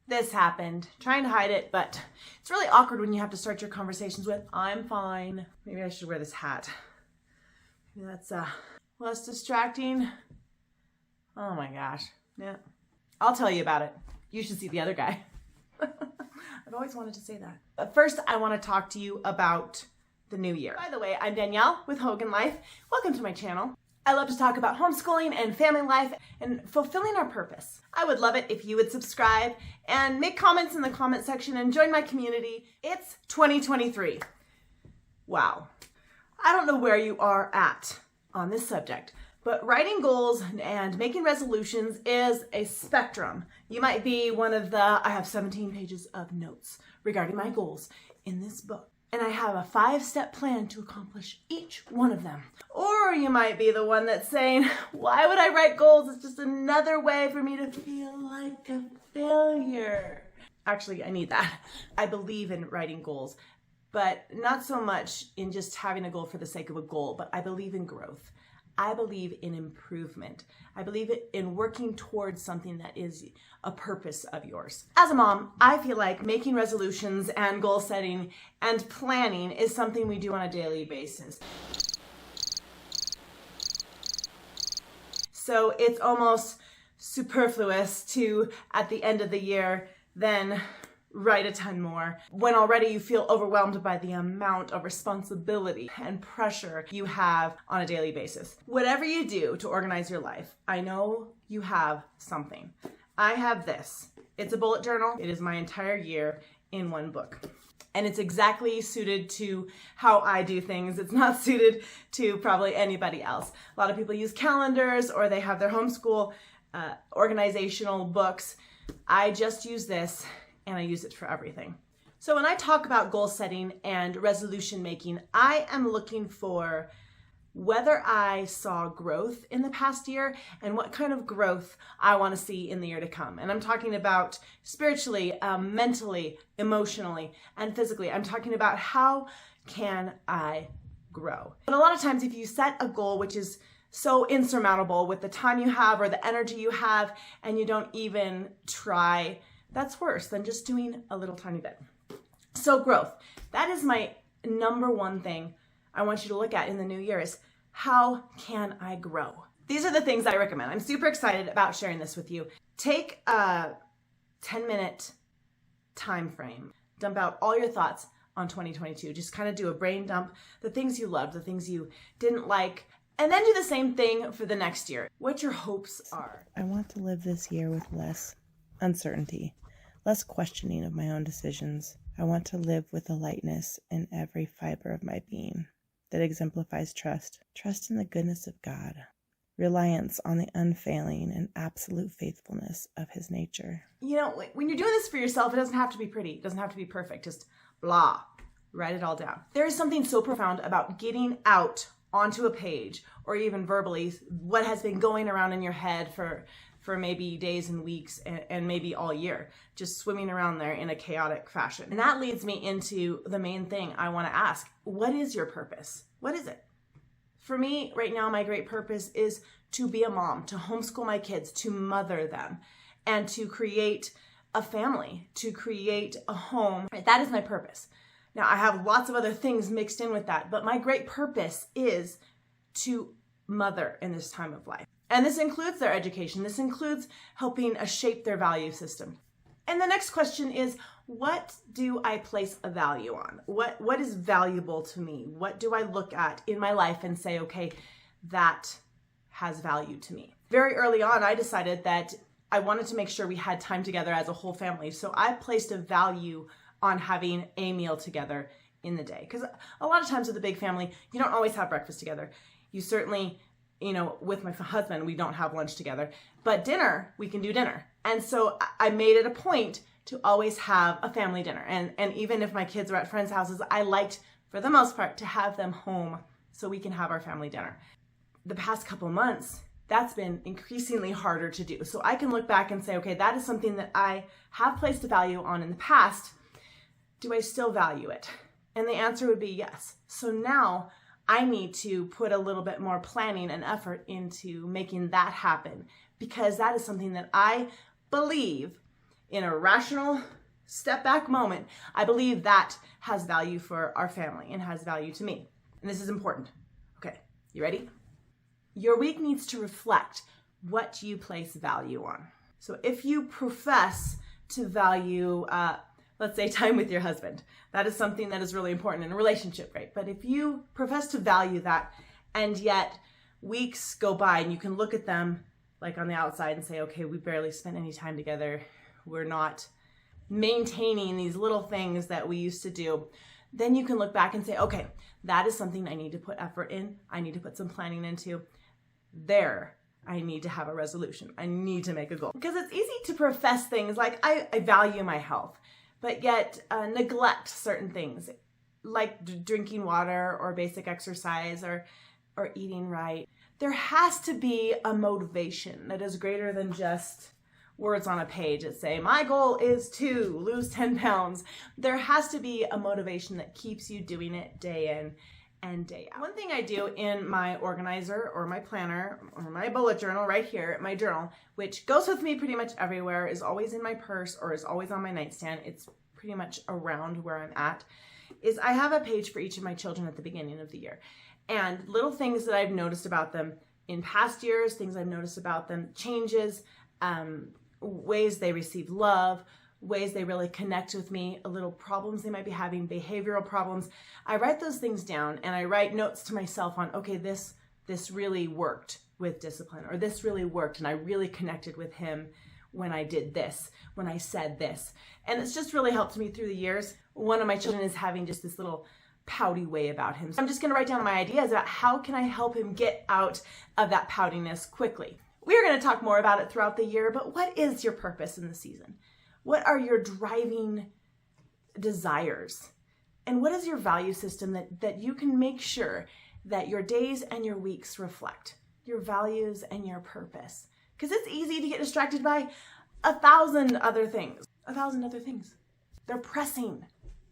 this happened. Trying to hide it, but it's really awkward when you have to start your conversations with, I'm fine. Maybe I should wear this hat. Maybe that's less distracting. Oh my gosh. Yeah. I'll tell you about it. You should see the other guy. I've always wanted to say that. But first, I want to talk to you about the new year. By the way, I'm Danielle with Hogan Life. Welcome to my channel. I love to talk about homeschooling and family life and fulfilling our purpose. I would love it if you would subscribe and make comments in the comment section and join my community. It's 2023. Wow. I don't know where you are at on this subject, but writing goals and making resolutions is a spectrum. You might be one of the, I have 17 pages of notes regarding my goals in this book, and I have a 5-step plan to accomplish each one of them. Or you might be the one that's saying, why would I write goals? It's just another way for me to feel like a failure. Actually, I need that. I believe in writing goals, but not so much in just having a goal for the sake of a goal, but I believe in growth. I believe in improvement. I believe in working towards something that is a purpose of yours. As a mom, I feel like making resolutions and goal setting and planning is something we do on a daily basis. So it's almost superfluous to, at the end of the year, then write a ton more when already you feel overwhelmed by the amount of responsibility and pressure you have on a daily basis. Whatever you do to organize your life, I know you have something. I have this. It's a bullet journal. It is my entire year in one book. And it's exactly suited to how I do things. It's not suited to probably anybody else. A lot of people use calendars or they have their homeschool organizational books. I just use this and I use it for everything. So when I talk about goal setting and resolution making, I am looking for whether I saw growth in the past year and what kind of growth I want to see in the year to come. And I'm talking about spiritually, mentally, emotionally, and physically. I'm talking about how can I grow. But a lot of times if you set a goal which is so insurmountable with the time you have or the energy you have and you don't even try, that's worse than just doing a little tiny bit. So growth, that is my number one thing I want you to look at in the new year is how can I grow? These are the things I recommend. I'm super excited about sharing this with you. Take a 10-minute time frame. Dump out all your thoughts on 2022. Just kind of do a brain dump, the things you loved, the things you didn't like, and then do the same thing for the next year. What your hopes are. I want to live this year with less uncertainty, less questioning of my own decisions. I want to live with a lightness in every fiber of my being that exemplifies trust in the goodness of God, reliance on the unfailing and absolute faithfulness of his nature. You know, when you're doing this for yourself, it doesn't have to be pretty. It doesn't have to be perfect. Just blah, write it all down. There is something so profound about getting out onto a page or even verbally what has been going around in your head for maybe days and weeks and maybe all year, just swimming around there in a chaotic fashion. And that leads me into the main thing I want to ask. What is your purpose? What is it? For me right now, my great purpose is to be a mom, to homeschool my kids, to mother them, and to create a family, to create a home. That is my purpose. Now, I have lots of other things mixed in with that, but my great purpose is to mother in this time of life. And this includes their education. This includes helping shape their value system. And the next question is, what do I place a value on? What is valuable to me? What do I look at in my life and say, okay, that has value to me? Very early on, I decided that I wanted to make sure we had time together as a whole family. So I placed a value on having a meal together in the day. Because a lot of times with a big family, you don't always have breakfast together. You certainly, with my husband, we don't have lunch together. But dinner, we can do dinner. And so I made it a point to always have a family dinner. And even if my kids are at friends' houses, I liked, for the most part, to have them home so we can have our family dinner. The past couple months, that's been increasingly harder to do. So I can look back and say, okay, that is something that I have placed a value on in the past. Do I still value it? And the answer would be yes. So now I need to put a little bit more planning and effort into making that happen, because that is something that I believe in a rational step back moment, I believe that has value for our family and has value to me. And this is important. Okay, you ready? Your week needs to reflect what you place value on. So if you profess to value, let's say, time with your husband, that is something that is really important in a relationship, right? But if you profess to value that, and yet weeks go by and you can look at them like on the outside and say, okay, we barely spent any time together. We're not maintaining these little things that we used to do. Then you can look back and say, okay, that is something I need to put effort in. I need to put some planning into. There, I need to have a resolution. I need to make a goal. Because it's easy to profess things like I value my health, but yet neglect certain things like drinking water or basic exercise or eating right. There has to be a motivation that is greater than just words on a page that say, my goal is to lose 10 pounds. There has to be a motivation that keeps you doing it day in and day out. One thing I do in my organizer or my planner or my bullet journal right here, my journal, which goes with me pretty much everywhere, is always in my purse or is always on my nightstand. It's pretty much around where I'm at, is I have a page for each of my children at the beginning of the year. And little things that I've noticed about them in past years, things I've noticed about them, changes, ways they receive love, ways they really connect with me, little problems they might be having, behavioral problems. I write those things down and I write notes to myself on, okay, this really worked with discipline, or this really worked and I really connected with him when I did this, when I said this. And it's just really helped me through the years. One of my children is having just this little pouty way about him. So I'm just going to write down my ideas about how can I help him get out of that poutiness quickly. We're going to talk more about it throughout the year, but what is your purpose in the season? What are your driving desires? And what is your value system that you can make sure that your days and your weeks reflect your values and your purpose? Because it's easy to get distracted by 1,000 other things. 1,000 other things. They're pressing.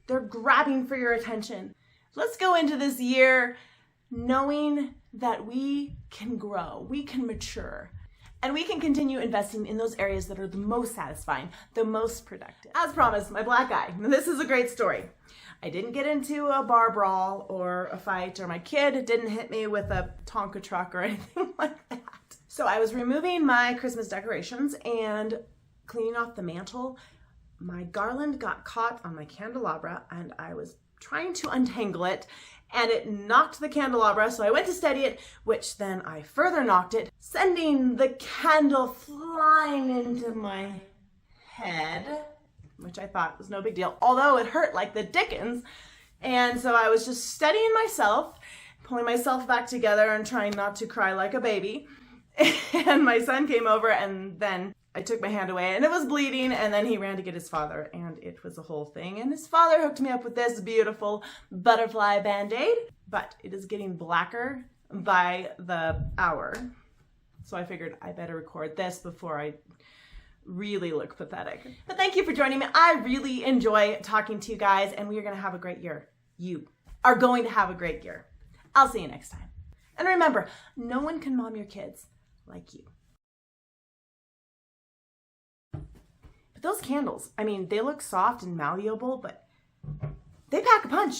They're grabbing for your attention. Let's go into this year knowing that we can grow, we can mature, and we can continue investing in those areas that are the most satisfying, the most productive. As promised, my black eye. This is a great story. I didn't get into a bar brawl or a fight, or my kid didn't hit me with a Tonka truck or anything like that. So I was removing my Christmas decorations and cleaning off the mantle. My garland got caught on my candelabra and I was trying to untangle it and it knocked the candelabra. So I went to steady it, which then I further knocked it, sending the candle flying into my head, which I thought was no big deal, although it hurt like the dickens. And so I was just steadying myself, pulling myself back together and trying not to cry like a baby. And my son came over and then I took my hand away and it was bleeding, and then he ran to get his father and it was a whole thing. And his father hooked me up with this beautiful butterfly band-aid, but it is getting blacker by the hour. So I figured I better record this before I really look pathetic. But thank you for joining me. I really enjoy talking to you guys, and we are going to have a great year. You are going to have a great year. I'll see you next time. And remember, no one can mom your kids like you. But those candles, I mean, they look soft and malleable, but they pack a punch.